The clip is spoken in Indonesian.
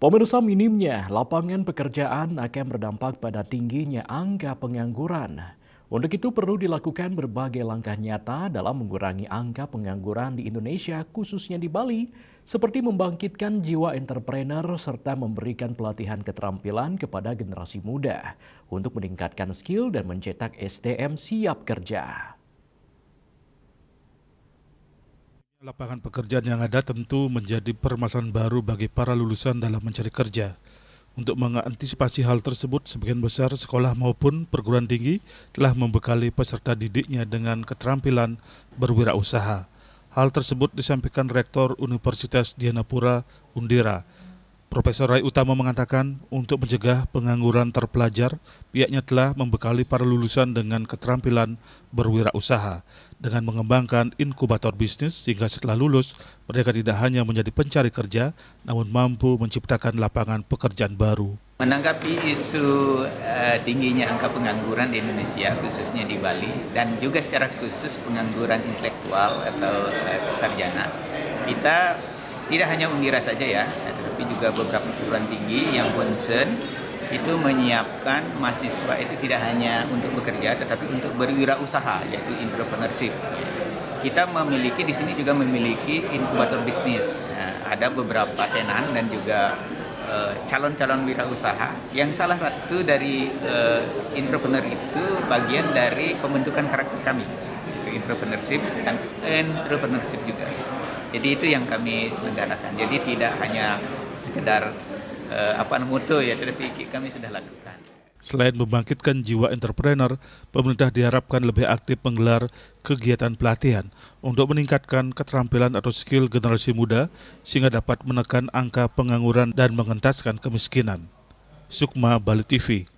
Pemirsa, minimnya lapangan pekerjaan akan berdampak pada tingginya angka pengangguran. Untuk itu perlu dilakukan berbagai langkah nyata dalam mengurangi angka pengangguran di Indonesia, khususnya di Bali, seperti membangkitkan jiwa entrepreneur serta memberikan pelatihan keterampilan kepada generasi muda untuk meningkatkan skill dan mencetak SDM siap kerja. Lapangan pekerjaan yang ada tentu menjadi permasalahan baru bagi para lulusan dalam mencari kerja. Untuk mengantisipasi hal tersebut, sebagian besar sekolah maupun perguruan tinggi telah membekali peserta didiknya dengan keterampilan berwirausaha. Hal tersebut disampaikan Rektor Universitas Dianapura Undira, Profesor Rai Utama mengatakan untuk mencegah pengangguran terpelajar, pihaknya telah membekali para lulusan dengan keterampilan berwirausaha dengan mengembangkan inkubator bisnis sehingga setelah lulus mereka tidak hanya menjadi pencari kerja, namun mampu menciptakan lapangan pekerjaan baru. Menanggapi isu tingginya angka pengangguran di Indonesia, khususnya di Bali, dan juga secara khusus pengangguran intelektual atau sarjana, kita tidak hanya Undira saja ya, tetapi juga beberapa perguruan tinggi yang concern itu menyiapkan mahasiswa itu tidak hanya untuk bekerja, tetapi untuk berwirausaha, yaitu entrepreneurship. Kita memiliki di sini juga memiliki inkubator bisnis. Nah, ada beberapa tenan dan juga calon-calon wirausaha yang salah satu dari entrepreneur itu bagian dari pembentukan karakter kami, itu entrepreneurship dan entrepreneurship juga. Jadi itu yang kami selenggarakan. Jadi tidak hanya sekedar moto ya, tetapi kami sudah lakukan. Selain membangkitkan jiwa entrepreneur, pemerintah diharapkan lebih aktif menggelar kegiatan pelatihan untuk meningkatkan keterampilan atau skill generasi muda sehingga dapat menekan angka pengangguran dan mengentaskan kemiskinan. Sukma, Bali TV.